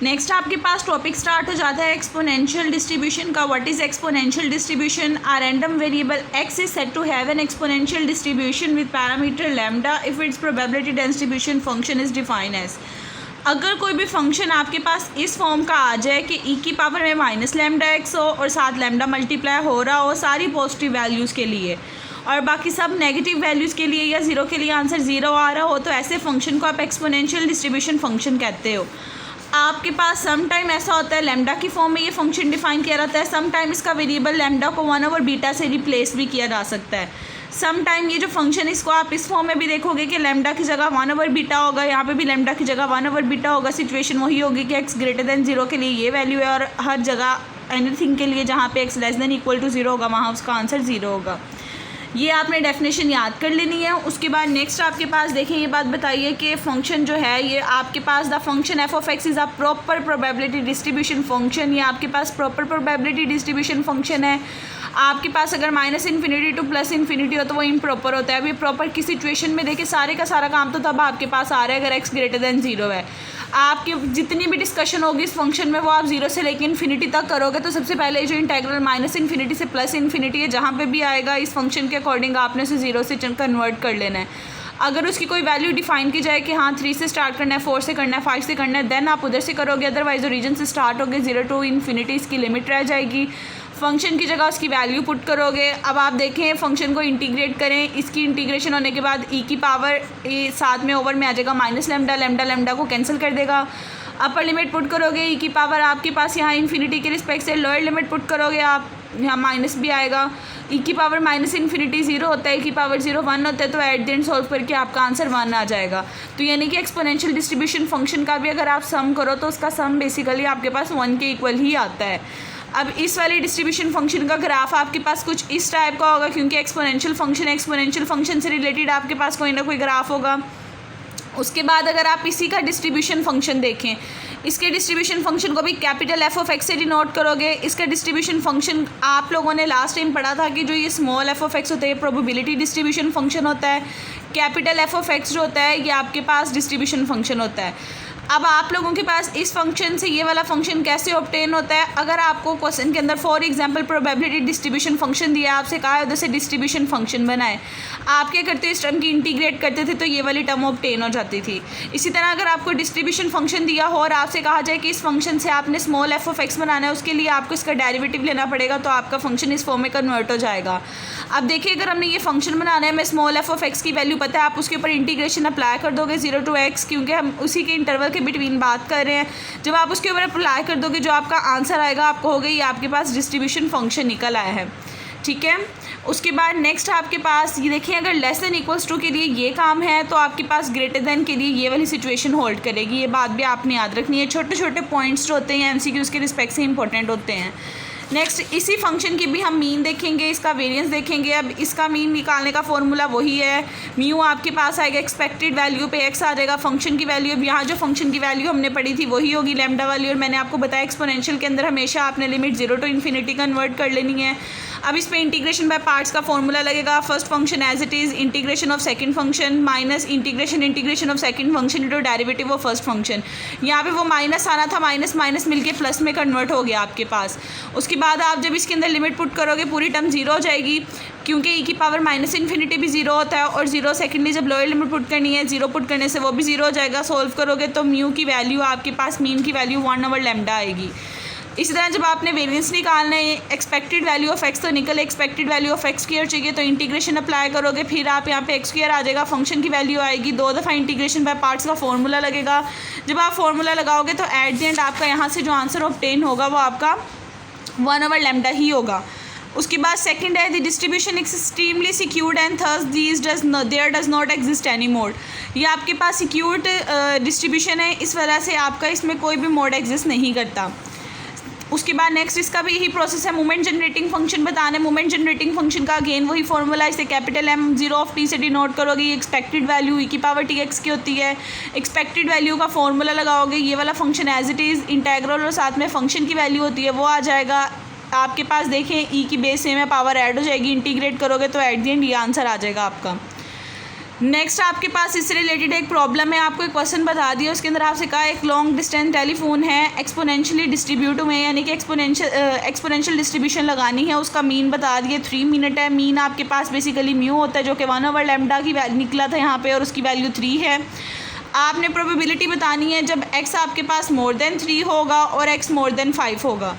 Next आपके पास topic start हो जाता है एक्सपोनेंशियल डिस्ट्रीब्यूशन का। What is exponential distribution? A random variable x is said to have an exponential distribution with parameter lambda if its probability distribution function is defined as. अगर कोई भी function आपके पास इस form का आ जाए कि e की पावर में माइनस लैम्डा एक्स हो और साथ लैम्डा मल्टीप्लाई हो रहा हो सारी पॉजिटिव वैल्यूज़ के लिए और बाकी सब नेगेटिव वैल्यूज़ के लिए या ज़ीरो के लिए आंसर ज़ीरो आ रहा हो, तो ऐसे फंक्शन को आप एक्सपोनेंशियल डिस्ट्रीब्यूशन फंक्शन कहते हो। आपके पास सम टाइम ऐसा होता है लैम्डा की फॉर्म में ये फंक्शन डिफाइन किया रहता है, सम टाइम इसका वेरिएबल लैम्डा को 1/बीटा से रिप्लेस भी किया जा सकता है। सम टाइम ये जो फंक्शन इसको आप इस फॉर्म में भी देखोगे कि लैम्डा की जगह 1/बीटा होगा, यहाँ पे भी लैम्डा की जगह 1/बीटा होगा। सिचुएशन वही होगी कि x ग्रेटर देन 0 के लिए ये वैल्यू है और हर जगह एनीथिंग के लिए जहाँ पे x less than equal to 0 होगा वहाँ उसका आंसर 0 होगा। ये आपने डेफिनेशन याद कर लेनी है। उसके बाद नेक्स्ट आपके पास देखें ये बात बताइए कि फंक्शन जो है ये आपके पास the function f of x is a proper probability distribution function. ये आपके पास प्रॉपर प्रोबेबिलिटी डिस्ट्रीब्यूशन फंक्शन है। आपके पास अगर -∞ टू +∞ हो तो वो इम्प्रॉपर होता है। अभी प्रॉपर की सिचुएशन में देखिए सारे का सारा काम तो तब आपके पास आ रहा है अगर x ग्रेटर देन 0 है। आपकी जितनी भी डिस्कशन होगी इस फंक्शन में वो आप 0 से लेकर इन्फिनिटी तक करोगे तो सबसे पहले जो इंटेग्रल -∞ से +∞ है जहाँ पे भी आएगा इस फंक्शन के अकॉर्डिंग आपने उसे 0 से कन्वर्ट कर लेना है। अगर उसकी कोई वैल्यू डिफाइन की जाए कि हाँ 3 से स्टार्ट करना है, 4 से करना है, 5 से करना है, देन आप उधर से करोगे। अदरवाइज ओरिजिन से स्टार्ट होगे 0 टू इन्फिनिटी इसकी लिमिट रह जाएगी। फंक्शन की जगह उसकी वैल्यू पुट करोगे। अब आप देखें फंक्शन को इंटीग्रेट करें, इसकी इंटीग्रेशन होने के बाद e की पावर साथ में ओवर में आ जाएगा माइनस लैम्डा, लैम्डा को कैंसिल कर देगा। अपर लिमिट पुट करोगे e की पावर आपके पास यहाँ इन्फिनिटी के रिस्पेक्ट से, लोअर लिमिट पुट करोगे आप यहाँ माइनस भी आएगा। e की पावर -∞ 0 होता है, e की पावर 0 1 होता है, तो एट द एंड सॉल्व करके आपका आंसर 1 आ जाएगा। तो यानी कि एक्सपोनेंशियल डिस्ट्रीब्यूशन फंक्शन का भी अगर आप सम करो तो उसका सम बेसिकली आपके पास 1 के इक्वल ही आता है। अब इस वाले डिस्ट्रीब्यूशन फंक्शन का ग्राफ आपके पास कुछ इस टाइप का होगा क्योंकि एक्सपोनेंशियल फंक्शन से रिलेटेड आपके पास कोई ना कोई ग्राफ होगा। उसके बाद अगर आप इसी का डिस्ट्रीब्यूशन फंक्शन देखें, इसके डिस्ट्रीब्यूशन फंक्शन को भी कैपिटल एफ ऑफ एक्स से डिनोट करोगे। इसका डिस्ट्रीब्यूशन फंक्शन आप लोगों ने लास्ट टाइम पढ़ा था कि जो ये स्मॉल एफ ऑफ एक्स होता है प्रोबेबिलिटी डिस्ट्रीब्यूशन फंक्शन होता है, कैपिटल एफ ऑफ एक्स जो होता है ये आपके पास डिस्ट्रीब्यूशन फंक्शन होता है। अब आप लोगों के पास इस फंक्शन से ये वाला फंक्शन कैसे ऑब्टेन होता है? अगर आपको क्वेश्चन के अंदर for example probability distribution function दिया है, आपसे कहा है उधर से डिस्ट्रीब्यूशन फंक्शन बनाए, आप क्या करते हो इस टर्म की इंटीग्रेट करते थे तो ये वाली टर्म ऑब्टेन हो जाती थी। इसी तरह अगर आपको डिस्ट्रीब्यूशन फंक्शन दिया हो और आपसे कहा जाए कि इस फंक्शन से आपने स्मॉल एफ ऑफ एक्स बनाना है, उसके लिए आपको इसका डेरिवेटिव लेना पड़ेगा तो आपका फंक्शन इस फॉर्म में कन्वर्ट हो जाएगा। अब देखिए अगर हमने ये फंक्शन बनाना है, हमें स्मॉल एफ ऑफ एक्स की वैल्यू पता है, आप उसके ऊपर इंटीग्रेशन अप्लाई कर दोगे 0 to x, क्योंकि हम उसी के इंटरवल के बिटवीन बात कर रहे हैं। जब आप उसके ऊपर अप्लाई कर दोगे जो आपका आंसर आएगा आपको हो गई आपके पास डिस्ट्रीब्यूशन फंक्शन निकल आया है। ठीक है, उसके बाद नेक्स्ट आपके पास ये देखिए अगर लेस देन इक्वल्स टू के लिए ये काम है तो आपके पास ग्रेटर देन के लिए ये वाली सिचुएशन होल्ड करेगी। ये बात भी आपने याद रखनी है। छोटे छोटे पॉइंट्स जो होते हैं एमसीक्यूज़ के रिस्पेक्ट से इंपॉर्टेंट होते हैं। नेक्स्ट इसी फंक्शन की भी हम मीन देखेंगे, इसका वेरिएंस देखेंगे। अब इसका मीन निकालने का फॉर्मूला वही है, म्यू आपके पास आएगा एक्सपेक्टेड वैल्यू पे x आ जाएगा फंक्शन की वैल्यू। अब यहाँ जो फंक्शन की वैल्यू हमने पढ़ी थी वही होगी लैम्डा वाली, और मैंने आपको बताया एक्सपोनेंशियल के अंदर हमेशा आपने लिमिट 0 to इन्फिनिटी कन्वर्ट कर लेनी है। अब इस पे इंटीग्रेशन बाय पार्ट्स का फॉर्मूला लगेगा। First function as it is integration of second function minus integration of second function into derivative of first function. यहाँ पे वो माइनस आना था, माइनस माइनस मिलके प्लस में कन्वर्ट हो गया आपके पास। उसके बाद आप जब इसके अंदर लिमिट पुट करोगे पूरी टर्म 0 हो जाएगी क्योंकि e की पावर -∞ भी 0 होता है और 0 सेकेंडली जब लोअर लिमिट पुट करनी है 0 पुट करने से वो भी 0 हो जाएगा। सोल्व करोगे तो म्यू की वैल्यू आपके पास मीन की वैल्यू 1/λ आएगी। इसी तरह जब आपने वेरिएंस निकालना है एक्सपेक्टेड वैल्यू ऑफ एक्स तो निकल expected value of x square चाहिए तो इंटीग्रेशन अप्लाई करोगे, फिर आप यहाँ पे एक्स स्क्वायर आ जाएगा, फंक्शन की वैल्यू आएगी। 2 दफ़ा इंटीग्रेशन बाय पार्ट्स का फॉर्मूला लगेगा। जब आप फॉर्मूला लगाओगे तो एट द एंड आपका यहाँ से जो आंसर ऑब्टेन होगा वो आपका 1/λ ही होगा। उसके बाद सेकंड है the distribution extremely secured and thus there does not exist any mode. ये आपके पास सिक्योर्ड डिस्ट्रीब्यूशन है, इस वजह से आपका इसमें कोई भी मोड एग्जिस्ट नहीं करता। उसके बाद नेक्स्ट इसका भी यही प्रोसेस है, मोमेंट जनरेटिंग फंक्शन बताना है। मोमेंट जनरेटिंग फंक्शन का अगेन वही फॉर्मूला, इसे कैपिटल M 0 ऑफ t से डिनोट करोगे। एक्सपेक्टेड वैल्यू e की पावर tx की होती है। एक्सपेक्टेड वैल्यू का फॉर्मूला लगाओगे, ये वाला function as it is integral और साथ में फंक्शन की वैल्यू होती है वो आ जाएगा आपके पास। देखें e की बेस सेम है, पावर ऐड हो जाएगी, इंटीग्रेट करोगे तो एट द एंड ये आंसर आ जाएगा आपका। नेक्स्ट आपके पास इससे रिलेटेड एक प्रॉब्लम है, आपको एक क्वेश्चन बता दिया, उसके अंदर आपसे कहा एक लॉन्ग डिस्टेंस टेलीफोन है, एक्सपोनेंशियली डिस्ट्रीब्यूट में, यानी कि एक्सपोनेंशियल डिस्ट्रीब्यूशन लगानी है, उसका मीन बता दिए 3 मिनट है। मीन आपके पास बेसिकली म्यू होता है जो कि 1/λ की निकला था यहाँ पे, और उसकी वैल्यू 3 है। आपने प्रोबेबिलिटी बतानी है जब x आपके पास मोर देन 3 होगा और x मोर देन 5 होगा।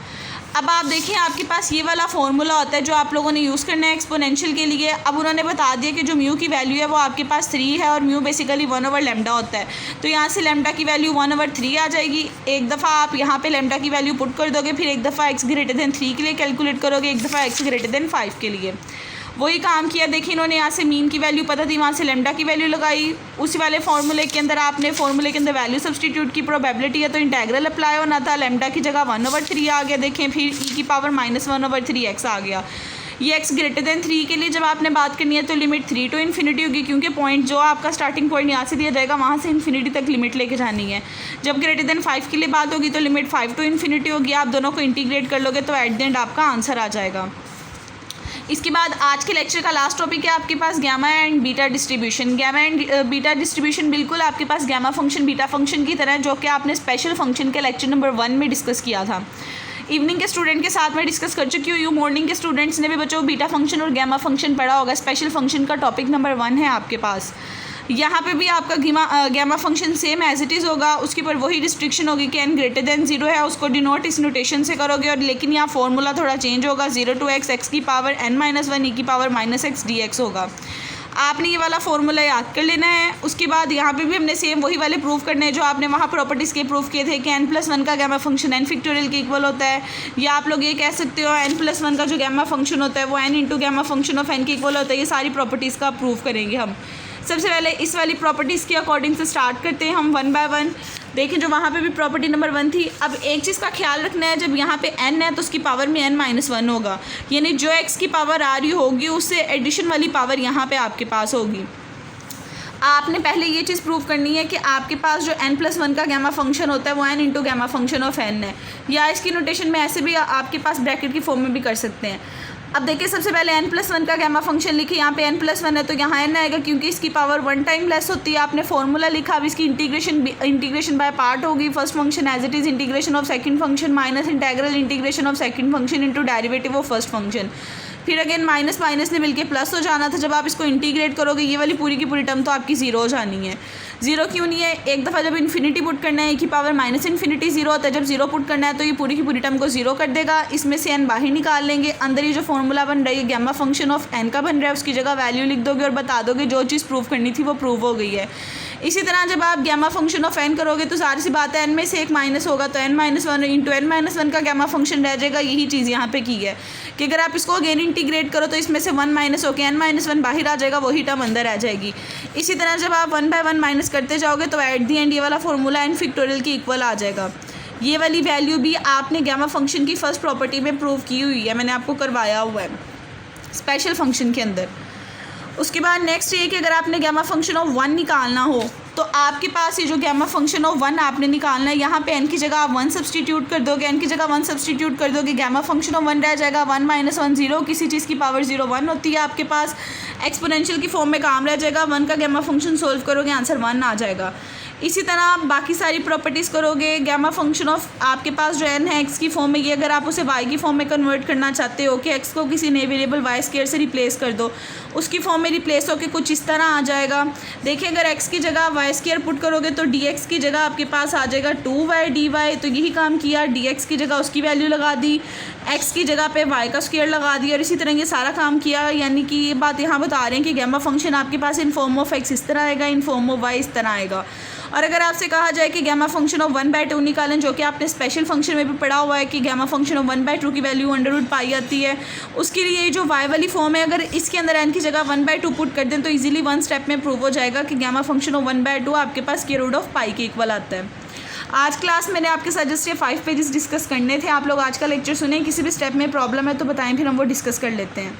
अब आप देखिए आपके पास ये वाला फार्मूला होता है जो आप लोगों ने यूज़ करना है एक्सपोनेंशियल के लिए। अब उन्होंने बता दिया कि जो म्यू की वैल्यू है वो आपके पास 3 है और म्यू बेसिकली 1/λ होता है, तो यहाँ से लैम्डा की वैल्यू 1/3 आ जाएगी। एक दफ़ा आप यहाँ पे लैम्डा की वैल्यू पुट कर दोगे, फिर एक दफ़ा x ग्रेटर देन 3 के लिए कैलकुलेट करोगे, एक दफ़ा x ग्रेटर देन 5 के लिए। वही काम किया। देखिए इन्होंने यहाँ से मीन की वैल्यू पता थी, वहाँ से लैम्डा की वैल्यू लगाई, उसी वाले फार्मूले के अंदर आपने फार्मूले के अंदर वैल्यू सब्सटीट्यूट की, प्रोबेबिलिटी है तो इंटेग्रल अप्लाई होना था, लैम्डा की जगह 1/3 आ गया। देखें फिर e की पावर -1/3x आ गया। ये x ग्रेटर देन 3 के लिए जब आपने बात करनी है तो लिमिट 3 to इन्फिनिटी होगी, क्योंकि पॉइंट जो आपका स्टार्टिंग पॉइंट यहाँ से दिया जाएगा वहाँ से इन्फिनिटी तक लिमिट लेके जानी है। जब ग्रेटर देन 5 के लिए बात होगी तो लिमिट 5 to इन्फिनिटी होगी। आप दोनों को इंटीग्रेट कर लोगे तो एट द एंड आपका आंसर आ जाएगा। इसके बाद आज के लेक्चर का लास्ट टॉपिक है आपके पास gamma and beta distribution. Gamma and beta distribution बिल्कुल आपके पास गैमा फंक्शन बीटा फंक्शन की तरह है, जो कि आपने स्पेशल फंक्शन के लेक्चर नंबर 1 में डिस्कस किया था। इवनिंग के स्टूडेंट के साथ मैं डिस्कस कर चुकी हूँ, मॉर्निंग के स्टूडेंट्स ने भी बच्चों बीटा फंक्शन और गैमा फंक्शन पढ़ा होगा। स्पेशल फंक्शन का टॉपिक नंबर 1 है आपके पास। यहाँ पे भी आपका gamma function same as it is होगा, उसके ऊपर वही रिस्ट्रिक्शन होगी कि n ग्रेटर देन 0 है, उसको डिनोट इस नोटेशन से करोगे, और लेकिन यहाँ फॉर्मूला थोड़ा चेंज होगा, 0 to x x की पावर n-1 e की पावर -x dx होगा। आपने ये वाला फॉर्मूला याद कर लेना है। उसके बाद यहाँ पे भी हमने सेम वही वाले प्रूफ करने हैं जो आपने वहाँ प्रॉपर्टीज़ के प्रूफ किए थे कि n+1 का गैमा फंक्शन n फैक्टोरियल के इक्वल होता है, या आप लोग ये कह सकते हो n+1 का जो गैमा फंक्शन होता है वो n into gamma function of n के इक्वल होता है। ये सारी प्रॉपर्टीज़ का प्रूफ करेंगे हम। सबसे पहले इस वाली प्रॉपर्टीज़ के अकॉर्डिंग से स्टार्ट करते हैं हम 1 by 1। देखें जो वहाँ पे भी प्रॉपर्टी नंबर 1 थी। अब एक चीज़ का ख्याल रखना है, जब यहाँ पे n है तो उसकी पावर में n-1 होगा, यानी जो x की पावर आ रही होगी उससे एडिशन वाली पावर यहाँ पे आपके पास होगी। आपने पहले ये चीज़ प्रूव करनी है कि आपके पास जो n+1 का गैमा फंक्शन होता है वो n into gamma function of n है, या इसकी नोटेशन में ऐसे भी आपके पास ब्रैकेट की फॉर्म में भी कर सकते हैं। अब देखिए सबसे पहले n+1 का गैमा फंक्शन लिखे, यहाँ पे n+1 है तो यहाँ n आएगा क्योंकि इसकी पावर 1 टाइम लेस होती है। आपने फॉर्मूला लिखा, अब इसकी इंटीग्रेशन बाय पार्ट होगी। First function as it is integration of second function minus integral integration of second function into derivative of first function. फिर अगेन माइनस माइनस ने मिलके प्लस हो जाना था। जब आप इसको इंटीग्रेट करोगे ये वाली पूरी की पूरी टर्म तो आपकी 0 हो जानी है। 0 क्यों नहीं है? एक दफ़ा जब इन्फिनिटी पुट करना है e की पावर -इन्फिनिटी 0 होता है, जब 0 पुट करना है तो ये पूरी की पूरी टर्म को 0 कर देगा। इसमें से n बाहर निकाल लेंगे, अंदर ये जो फॉर्मूला बन रही है गैमा फंक्शन ऑफ n का बन रहा है उसकी जगह वैल्यू लिख दोगे और बता दोगे जो चीज़ प्रूव करनी थी वो प्रूव हो गई है। इसी तरह जब आप गैमा फंक्शन ऑफ n करोगे तो सारी सी बात है n में से एक माइनस होगा तो n-1 इंटू n-1 का गैमा फंक्शन रह जाएगा। यही चीज़ यहाँ पे की है कि अगर आप इसको अगेन इंटीग्रेट करो तो इसमें से 1 माइनस होकर n-1 बाहर आ जाएगा, वही टर्म अंदर आ जाएगी। इसी तरह जब आप 1 by 1 माइनस करते जाओगे तो एट दी एंड ये वाला फॉर्मूला n फैक्टोरियल के इक्वल आ जाएगा। ये वाली वैल्यू भी आपने गैमा फंक्शन की फर्स्ट प्रॉपर्टी में प्रूव की हुई है, मैंने आपको करवाया हुआ है स्पेशल फंक्शन के अंदर। उसके बाद नेक्स्ट ये कि अगर आपने गैमा फंक्शन ऑफ 1 निकालना हो तो आपके पास ये जो गैमा फंक्शन ऑफ 1 आपने निकालना है, यहाँ पे n की जगह आप 1 सब्सटीट्यूट कर दोगे, n की जगह 1 सब्सटीट्यूट कर दोगे, गैमा फंक्शन ऑफ 1 रह जाएगा 1 - 1 0, किसी चीज़ की पावर 0 1 होती है आपके पास, एक्सपोनेंशियल की फॉर्म में काम रह जाएगा। 1 का गैमा फंक्शन सोल्व करोगे आंसर 1 आ जाएगा। इसी तरह आप बाकी सारी प्रॉपर्टीज़ करोगे। गैमा फंक्शन ऑफ आपके पास जो n है x की फॉर्म में, ये अगर आप उसे y की फॉर्म में कन्वर्ट करना चाहते हो कि x को किसी नए वेरिएबल y² से रिप्लेस कर दो, उसकी फॉर्म में रिप्लेस होकर कुछ इस तरह आ जाएगा। देखिए अगर x की जगह y² पुट करोगे तो dx की जगह आपके पास आ जाएगा 2y dy, तो यही काम किया, dx की जगह उसकी वैल्यू लगा दी, x की जगह पे y का स्क्वायर लगा दिया और इसी तरह ये सारा काम किया। यानी कि ये बात यहाँ बता रहे हैं कि गैमा फंक्शन आपके पास इन फॉर्म ऑफ x इस तरह आएगा, इन फॉर्म ऑफ y इस तरह आएगा। और अगर आपसे कहा जाए कि गैमा फंक्शन ऑफ 1/2 निकालें, जो कि आपने स्पेशल फंक्शन में भी पढ़ा हुआ है कि गैमा फंक्शन ऑफ 1/2 की वैल्यू √π आती है, उसके लिए ये जो y वाली फॉर्म है अगर इसके अंदर n की जगह 1/2 पुट कर दें तो इजीली 1 स्टेप में प्रूव हो जाएगा कि गैमा फंक्शन ऑफ 1/2 आपके पास √π के इक्वल आता है। आज क्लास मैंने आपके साथ जस्ट ये 5 पेजेस डिस्कस करने थे। आप लोग आज का लेक्चर सुने, किसी भी स्टेप में प्रॉब्लम है तो बताएं, फिर हम वो डिस्कस कर लेते हैं।